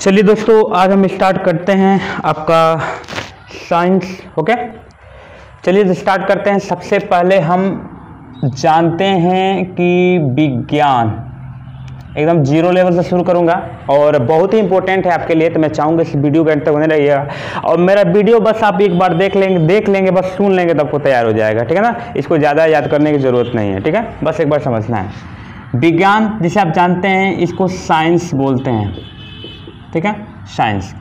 चलिए दोस्तों, आज हम स्टार्ट करते हैं आपका साइंस। ओके, चलिए स्टार्ट करते हैं। सबसे पहले हम जानते हैं कि विज्ञान एकदम जीरो लेवल से शुरू करूंगा और बहुत ही इंपॉर्टेंट है आपके लिए, तो मैं चाहूँगा इस वीडियो के अंत तक बने रहिएगा। और मेरा वीडियो बस आप एक बार देख लेंगे, बस सुन लेंगे तो आपको तैयार हो जाएगा। ठीक है ना, इसको ज़्यादा याद करने की ज़रूरत नहीं है। ठीक है, बस एक बार समझना है। विज्ञान जिसे आप जानते हैं, इसको साइंस बोलते हैं। ठीक है, साइंस।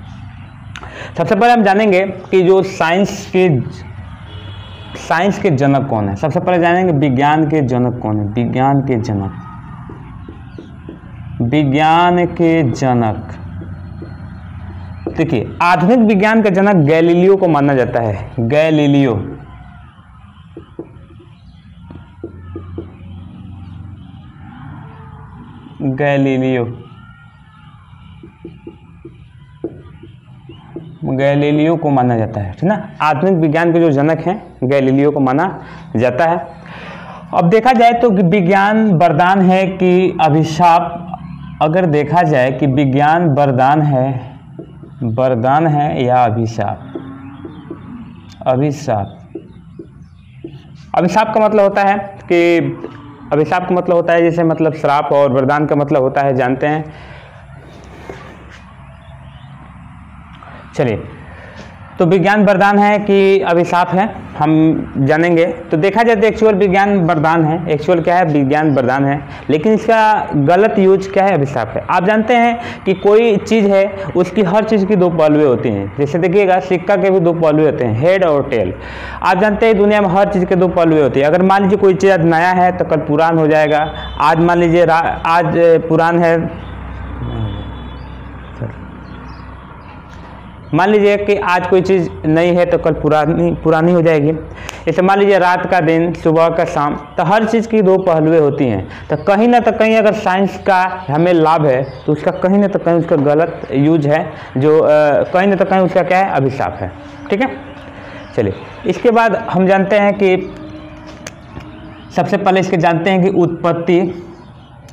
सबसे पहले हम जानेंगे कि जो साइंस के जनक कौन है। सबसे पहले जानेंगे विज्ञान के जनक कौन है। विज्ञान के जनक देखिए, आधुनिक विज्ञान का जनक गैलीलियो को माना जाता है। गैलीलियो को माना जाता है। ठीक ना, आधुनिक विज्ञान के जो जनक हैं गैलीलियो को माना जाता है। अब देखा जाए तो विज्ञान वरदान है कि अभिशाप। अगर देखा जाए कि विज्ञान वरदान है या अभिशाप। अभिशाप का मतलब होता है जैसे मतलब श्राप, और वरदान का मतलब होता है, जानते हैं। चलिए, तो विज्ञान वरदान है कि अभिशाप है, हम जानेंगे। तो देखा जाए तो एक्चुअल विज्ञान वरदान है। एक्चुअल क्या है? विज्ञान वरदान है, लेकिन इसका गलत यूज क्या है? अभिशाप है। आप जानते हैं कि कोई चीज़ है, उसकी हर चीज़ की दो पहलुएं होती हैं। जैसे देखिएगा, सिक्का के भी दो पहलुएं होते हैं, हेड और टेल। आप जानते हैं दुनिया में हर चीज़ के दो पहलुएं होती है। अगर मान लीजिए कोई चीज़ आज नया है तो कल पुरान हो जाएगा। आज मान लीजिए आज पुरान है, मान लीजिए कि आज कोई चीज़ नई है तो कल पुरानी हो जाएगी। जैसे मान लीजिए रात का दिन, सुबह का शाम, तो हर चीज़ की दो पहलुएं होती हैं। तो कहीं ना तो कहीं अगर साइंस का हमें लाभ है तो उसका कहीं ना तो कहीं उसका गलत यूज है, जो कहीं ना तो कहीं उसका क्या है? अभिशाप है। ठीक है, चलिए इसके बाद हम जानते हैं कि सबसे पहले इसके जानते हैं कि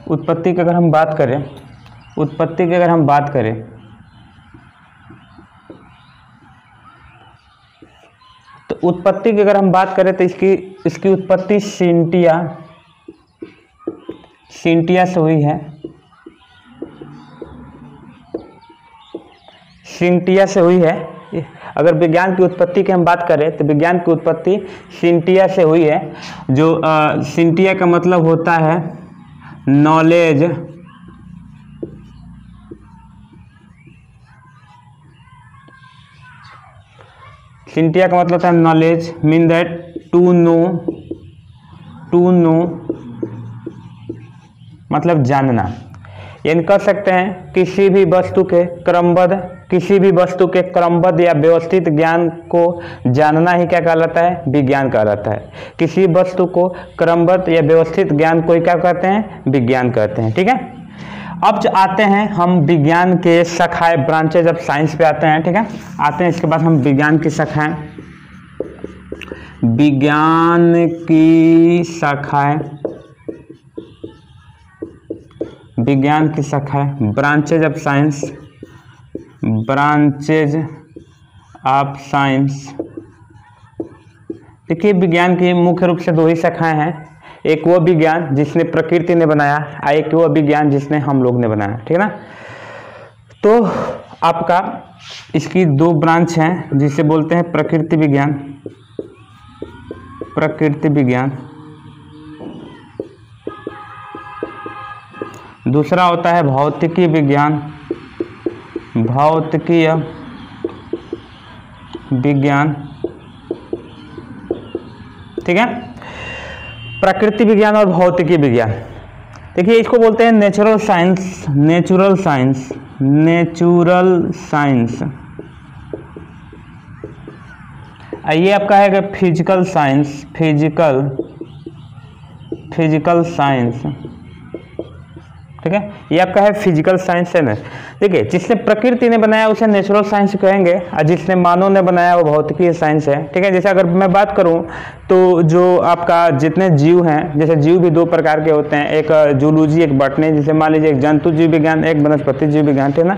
उत्पत्ति की अगर हम बात करें, तो उत्पत्ति की अगर हम बात करें तो इसकी उत्पत्ति सींटिया से हुई है। अगर विज्ञान की उत्पत्ति की हम बात करें तो विज्ञान की उत्पत्ति सींटिया से हुई है। जो सींटिया का मतलब होता है नॉलेज। सींटिया का मतलब है knowledge, mean that to know मतलब जानना। यानी कह सकते हैं किसी भी वस्तु के क्रमबद्ध या व्यवस्थित ज्ञान को जानना ही क्या कहलाता है? विज्ञान कहलाता है। किसी वस्तु को क्रमबद्ध या व्यवस्थित ज्ञान को क्या कहते हैं? विज्ञान कहते हैं। ठीक है, अब जो आते हैं हम विज्ञान के शाखाएं, ब्रांचेज, अब साइंस पे आते हैं। ठीक है, आते हैं इसके बाद हम विज्ञान की शाखाएं, ब्रांचेज ऑफ साइंस। देखिए, विज्ञान की मुख्य रूप से दो ही शाखाएं हैं। एक वो विज्ञान जिसने प्रकृति ने बनाया, और एक वो विज्ञान जिसने हम लोग ने बनाया। ठीक है ना, तो आपका इसकी दो ब्रांच हैं जिसे बोलते हैं प्रकृति विज्ञान। दूसरा होता है भौतिकी विज्ञान। ठीक है, प्रकृति विज्ञान और भौतिकी विज्ञान। देखिए, इसको बोलते हैं नेचुरल साइंस। ये आपका है फिजिकल साइंस। ठीक है, ये आपका है फिजिकल साइंस है ना। देखिए, जिसने प्रकृति ने बनाया उसे नेचुरल साइंस कहेंगे, और जिसने मानव ने बनाया वो भौतिकी साइंस है। ठीक है, जैसे अगर मैं बात करूं तो जो आपका जितने जीव हैं, जैसे जीव भी दो प्रकार के होते हैं, एक जूलॉजी, एक बॉटनी। जैसे मान लीजिए एक जंतु जीव विज्ञान, एक वनस्पति जीव विज्ञान। ठीक है ना,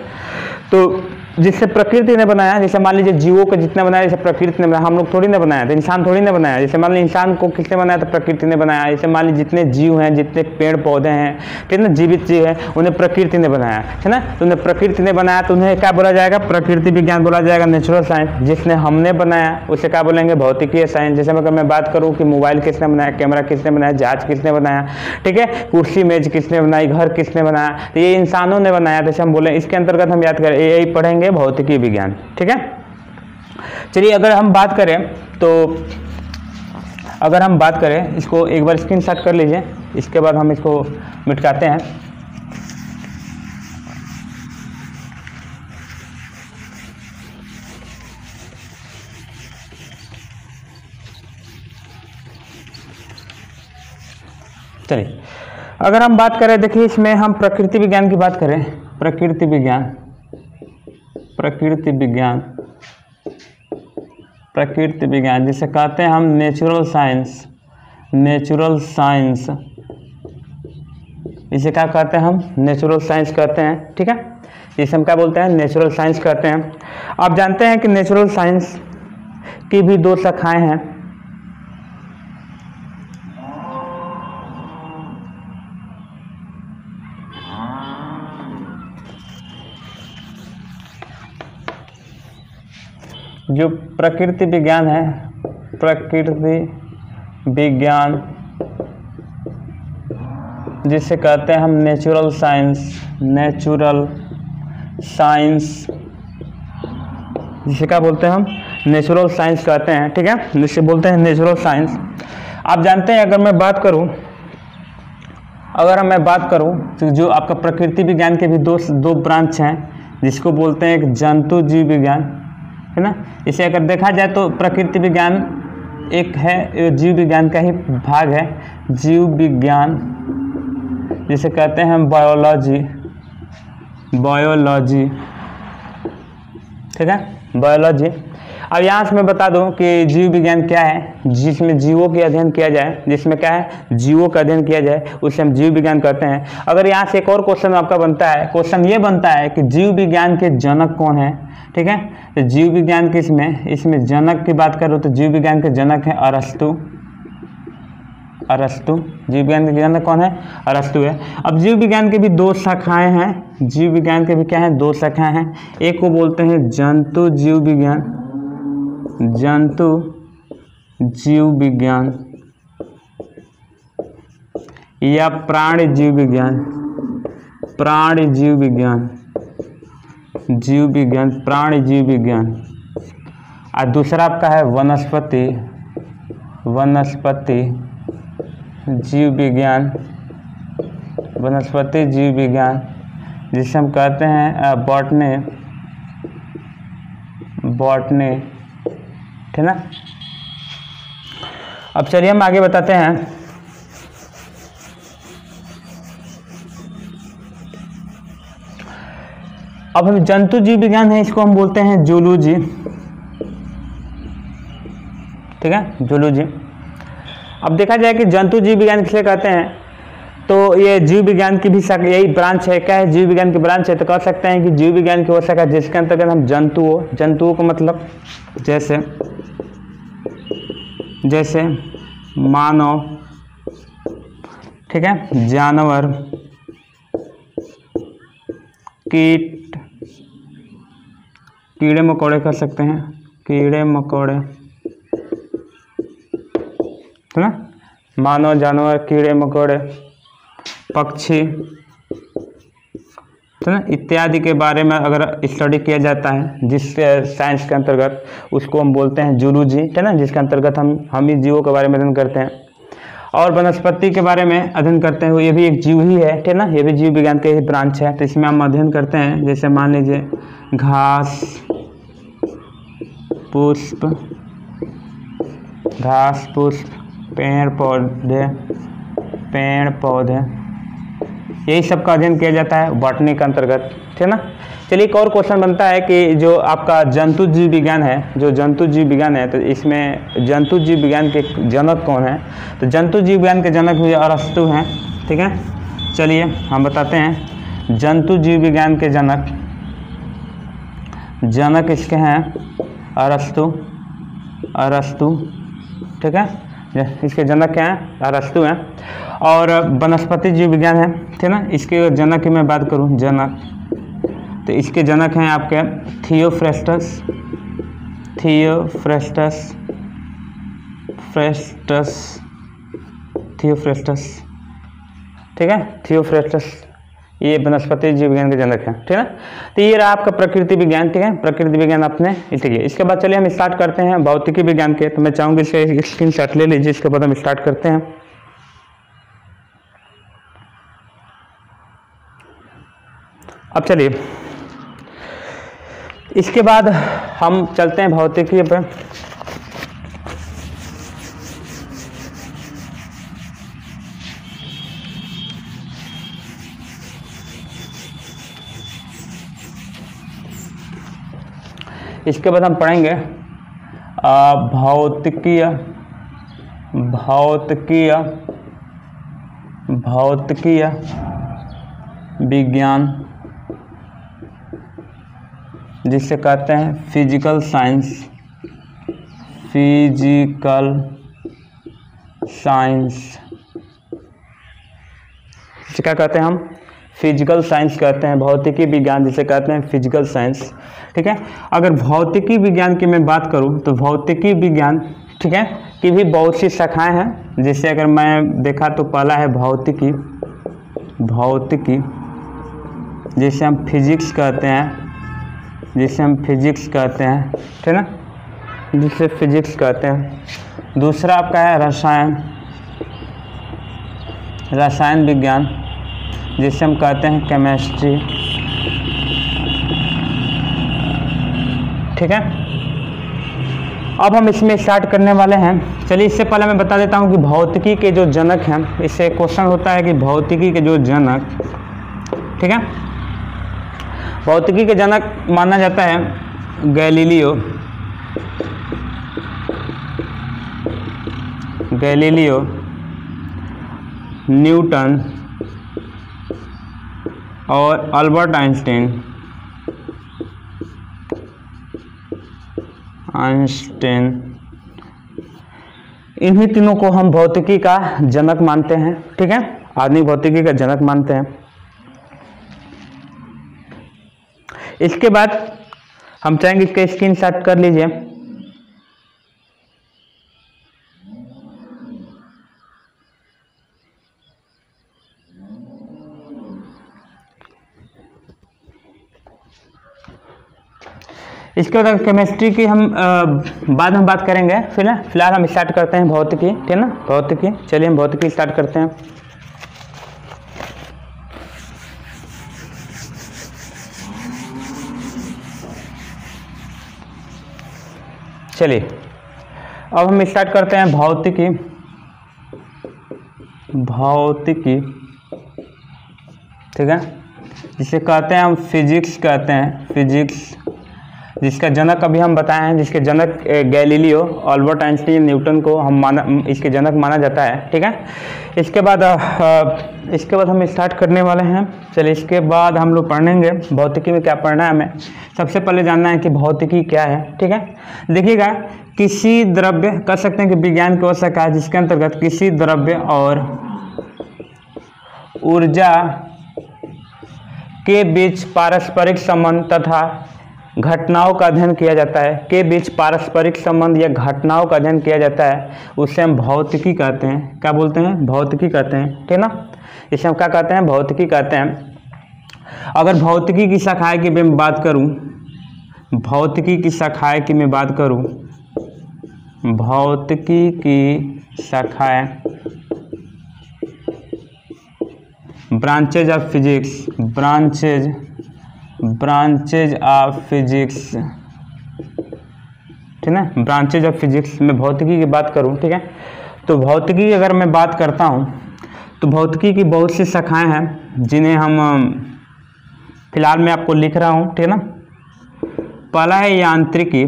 तो जिससे प्रकृति ने बनाया, जैसे मान लीजिए जीवों को जितने बनाया जैसे प्रकृति ने बनाया, हम लोग थोड़ी ना बनाया, तो इंसान थोड़ी ना बनाया। जैसे मान लीजिए इंसान को किसने बनाया, तो प्रकृति ने बनाया। जैसे मान लीजिए जितने जीव हैं, जितने पेड़ पौधे हैं, कितने जीवित जीव हैं, उन्हें प्रकृति ने बनाया, है ना। तो उन्हें प्रकृति ने बनाया तो उन्हें क्या बोला जाएगा, प्रकृति विज्ञान बोला जाएगा, नेचुरल साइंस। जिसने हमने बनाया उसे क्या बोलेंगे, भौतिकीय साइंस। जैसे अगर मैं बात करूँ कि मोबाइल किसने बनाया, कैमरा किसने बनाया, जहाज किसने बनाया, ठीक है, कुर्सी मेज किसने बनाई, घर किसने बनाया, तो ये इंसानों ने बनाया। जैसे हम बोले इसके अंतर्गत हम याद करें यही पढ़ेंगे भौतिकी विज्ञान, ठीक है। चलिए अगर हम बात करें तो अगर हम बात करें इसको एक बार स्क्रीनशॉट कर लीजिए, इसके बाद हम इसको मिटाते हैं। चलिए अगर हम बात करें, देखिए इसमें हम प्रकृति विज्ञान की बात करें, प्रकृति विज्ञान, प्रकृति विज्ञान, प्रकृति विज्ञान जिसे कहते हैं हम नेचुरल साइंस, नेचुरल साइंस, इसे क्या कहते हैं हम, नेचुरल साइंस कहते हैं, ठीक है। इसे हम क्या बोलते हैं, नेचुरल साइंस कहते हैं। आप जानते हैं कि नेचुरल साइंस की भी दो शाखाएं हैं। जो प्रकृति विज्ञान है, प्रकृति विज्ञान जिसे कहते हैं हम नेचुरल साइंस, नेचुरल साइंस, जिसे क्या बोलते हैं हम, नेचुरल साइंस कहते हैं, ठीक है, जिसे बोलते हैं नेचुरल साइंस। आप जानते हैं अगर मैं बात करूं तो जो आपका प्रकृति विज्ञान के भी दो ब्रांच हैं, जिसको बोलते हैं एक जंतु जीव विज्ञान, है ना। इसे अगर देखा जाए तो प्रकृति विज्ञान एक है, जीव विज्ञान का ही भाग है, जीव विज्ञान जिसे कहते हैं हम बायोलॉजी, बायोलॉजी, ठीक है, बायोलॉजी। अब यहाँ से मैं बता दूं कि जीव विज्ञान क्या है, जिसमें जीवों के अध्ययन किया जाए, जिसमें क्या है, जीवों का अध्ययन किया जाए, उसे हम जीव विज्ञान कहते हैं। अगर यहाँ से एक और क्वेश्चन आपका बनता है, क्वेश्चन ये बनता है कि जीव विज्ञान के जनक कौन है, ठीक है। तो जीव विज्ञान के इसमें जनक की बात करो तो जीव विज्ञान के जनक है अरस्तु, अरस्तु, जीव विज्ञान के जनक कौन है, अरस्तु है। अब जीव विज्ञान के भी दो शाखाएं हैं, जीव विज्ञान के भी क्या है, दो शाखाएं हैं। एक को बोलते हैं जंतु जीव विज्ञान, जंतु जीव विज्ञान, या प्राणी जीव विज्ञान, प्राणी जीव विज्ञान, जीव विज्ञान, प्राणी जीव विज्ञान। और दूसरा आपका है वनस्पति, वनस्पति जीव विज्ञान, वनस्पति जीव विज्ञान, जिसे हम कहते हैं बॉटनी, बॉटनी, ठीक ना। अब चलिए हम आगे बताते हैं। अब हम जंतु जीव विज्ञान है, इसको हम बोलते हैं जूलॉजी, ठीक है, जूलॉजी। अब देखा जाए कि जंतु जीव विज्ञान किसे कहते हैं, तो ये जीव विज्ञान की भी शाखा, यही ब्रांच है, क्या है, जीव विज्ञान की ब्रांच है। तो कह सकते हैं कि जीव विज्ञान की वो शाखा जिसके अंतर्गत हम जंतुओं को मतलब जैसे मानव, ठीक है, जानवर, कीट, कीड़े मकोड़े कर सकते हैं, कीड़े मकोड़े, है ना, मानव, जानवर, कीड़े मकोड़े, पक्षी, है ना, इत्यादि के बारे में अगर स्टडी किया जाता है जिस साइंस के अंतर्गत, उसको हम बोलते हैं जूलॉजी, है ना, जिसके अंतर्गत हम ही जीवों के बारे में अध्ययन करते हैं। और वनस्पति के बारे में अध्ययन करते हैं, ये भी एक जीव ही है, ठीक ना, ये भी जीव विज्ञान के ही ब्रांच है। तो इसमें हम अध्ययन करते हैं, जैसे मान लीजिए घास, पुष्प, घास पुष्प, पेड़ पौधे, यही सब का अध्ययन किया जाता है बॉटनी के अंतर्गत, ठीक है ना। चलिए एक और क्वेश्चन बनता है कि जो आपका जंतु जीव विज्ञान है, जो जंतु जीव विज्ञान है, तो इसमें जंतु जीव विज्ञान के जनक कौन है, तो जंतु जीव विज्ञान के जनक भी अरस्तु हैं, ठीक है। चलिए हम बताते हैं जंतु जीव विज्ञान के जनक, जनक इसके हैं अरस्तु, ठीक है, इसके जनक क्या हैं, अरस्तु हैं। और वनस्पति जीव विज्ञान है, ठीक है ना, इसके जनक की मैं बात करूं, जनक, तो इसके जनक हैं आपके थियोफ्रेस्टस, ठीक है, थियोफ्रेस्टस, ये वनस्पति जीव विज्ञान के जनक हैं, ठीक है। तो ये रहा आपका प्रकृति विज्ञान, ठीक है, प्रकृति विज्ञान आपने ठीक है। इसके बाद चलिए हम स्टार्ट करते हैं भौतिकी विज्ञान के। तो मैं चाहूँगी इसके स्क्रीनशॉट ले लीजिए, इसके बाद हम स्टार्ट करते हैं। अब चलिए इसके बाद हम चलते हैं भौतिकी पे। इसके बाद हम पढ़ेंगे भौतिकीय विज्ञान, जिसे कहते हैं फिजिकल साइंस, इसे क्या कहते हैं हम, फिजिकल साइंस कहते हैं। भौतिकी विज्ञान जिसे कहते हैं फिजिकल साइंस, ठीक है। अगर भौतिकी विज्ञान की मैं बात करूं तो भौतिकी विज्ञान, ठीक है, की भी बहुत सी शाखाएं हैं। जैसे अगर मैं देखा तो पहला है भौतिकी, जिसे हम फिजिक्स कहते हैं, ठीक है ना, जिसे फिजिक्स कहते हैं। दूसरा आपका है रसायन विज्ञान, जिसे हम कहते हैं केमिस्ट्री, ठीक है। अब हम इसमें स्टार्ट करने वाले हैं। चलिए इससे पहले मैं बता देता हूं कि भौतिकी के जो जनक हैं, इससे क्वेश्चन होता है कि भौतिकी के जो जनक, ठीक है, भौतिकी के जनक माना जाता है गैलीलियो, न्यूटन और अल्बर्ट आइंस्टाइन। इन्हीं तीनों को हम भौतिकी का जनक मानते हैं, ठीक है, आधुनिक भौतिकी का जनक मानते हैं। इसके बाद हम चाहेंगे इसका स्क्रीनशॉट कर लीजिए। इसके बाद केमिस्ट्री की हम बाद में बात करेंगे। फिलहाल हम स्टार्ट करते हैं भौतिकी, ठीक है ना, भौतिकी। चलिए हम भौतिकी स्टार्ट करते हैं। चलिए अब हम स्टार्ट करते हैं भौतिकी, ठीक है, जिसे कहते हैं हम फिजिक्स कहते हैं, फिजिक्स, जिसका जनक अभी हम बताए हैं, जिसके जनक गैलीलियो, अल्बर्ट आइंस्टीन, न्यूटन को हम इसके जनक माना जाता है, ठीक है। इसके बाद हम स्टार्ट करने वाले हैं। चलिए इसके बाद हम लोग पढ़ेंगे भौतिकी में क्या पढ़ना है हमें। सबसे पहले जानना है कि भौतिकी क्या है, ठीक है। देखिएगा, किसी द्रव्य, कह सकते हैं कि विज्ञान की शाखा है जिसके अंतर्गत किसी द्रव्य और ऊर्जा के बीच पारस्परिक संबंध तथा घटनाओं का अध्ययन किया जाता है, के बीच पारस्परिक संबंध या घटनाओं का अध्ययन किया जाता है, उसे हम भौतिकी कहते हैं। क्या बोलते हैं? भौतिकी कहते हैं, ठीक है ना। इसे हम क्या कहते हैं? भौतिकी कहते हैं। अगर भौतिकी की शाखाएं की मैं बात करूं, भौतिकी की शाखाएं की मैं बात करूं, भौतिकी की शाखाएं, branches of physics, branches of physics, ठीक है, ब्रांचेज ऑफ फिजिक्स में भौतिकी की बात करूं, ठीक है। तो भौतिकी की अगर मैं बात करता हूं तो भौतिकी की बहुत सी शाखाएं हैं जिन्हें हम फिलहाल मैं आपको लिख रहा हूं, ठीक है ना। पहला है यांत्रिकी,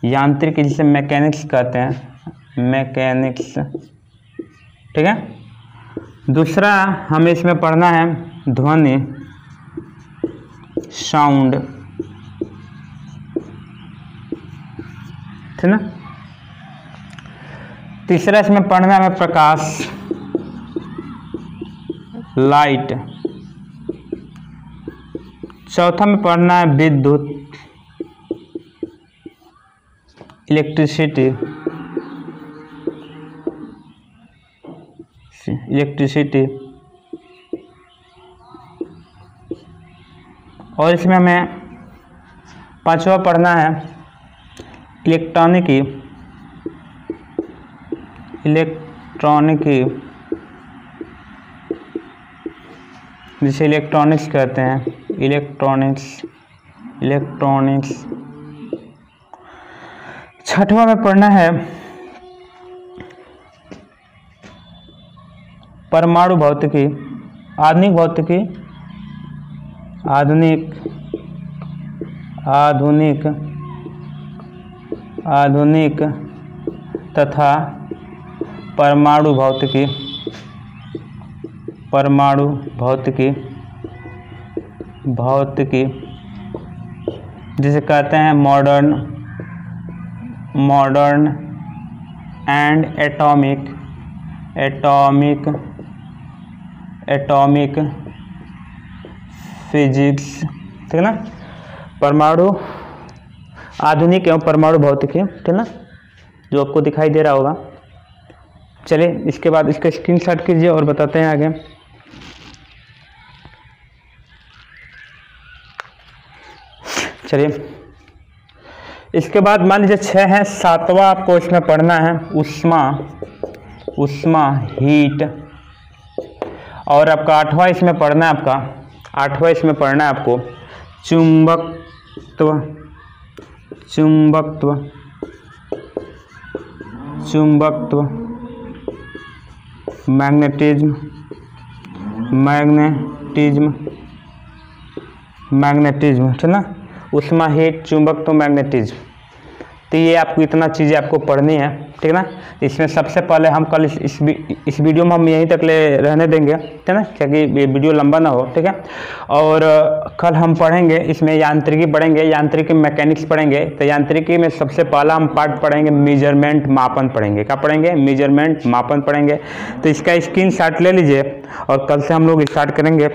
यांत्रिकी जिसे मैकेनिक्स कहते हैं, मैकेनिक्स, ठीक है। दूसरा हमें इसमें पढ़ना है ध्वनि, साउंड, ठीक ना। तीसरा इसमें पढ़ना है प्रकाश, लाइट। चौथा में पढ़ना है विद्युत, इलेक्ट्रिसिटी, और इसमें हमें पांचवा पढ़ना है इलेक्ट्रॉनिकी, जिसे इलेक्ट्रॉनिक्स कहते हैं, इलेक्ट्रॉनिक्स। छठवां में पढ़ना है परमाणु भौतिकी, आधुनिक भौतिकी, आधुनिक तथा परमाणु भौतिकी जिसे कहते हैं मॉडर्न एंड एटॉमिक फिजिक्स, ठीक है ना। परमाणु, आधुनिक एवं परमाणु भौतिकी, ठीक ना, जो आपको दिखाई दे रहा होगा। चलिए इसके बाद इसका स्क्रीनशॉट कीजिए और बताते हैं आगे। चलिए इसके बाद मान लीजिए 6 है, 7वां आपको इसमें पढ़ना है उष्मा, हीट। और आपका 8वां इसमें पढ़ना है आपको चुंबकत्व, मैग्नेटिज्म, ठीक ना। उष्मा, हीट, चुंबकत्व, मैग्नेटिज्म। तो ये आपको इतना चीज़ें आपको पढ़नी है, ठीक ना। इसमें सबसे पहले हम कल इस वीडियो में हम यहीं तक ले रहने देंगे, ठीक है ना, क्योंकि ये वीडियो लंबा ना हो, ठीक है। और कल हम पढ़ेंगे इसमें यांत्रिकी पढ़ेंगे, यांत्रिकी मैकेनिक्स पढ़ेंगे। तो यांत्रिकी में सबसे पहला हम पार्ट पढ़ेंगे मेजरमेंट, मापन पढ़ेंगे। क्या पढ़ेंगे? मेजरमेंट, मापन पढ़ेंगे। तो इसका स्क्रीनशॉट ले लीजिए और कल से हम लोग स्टार्ट करेंगे।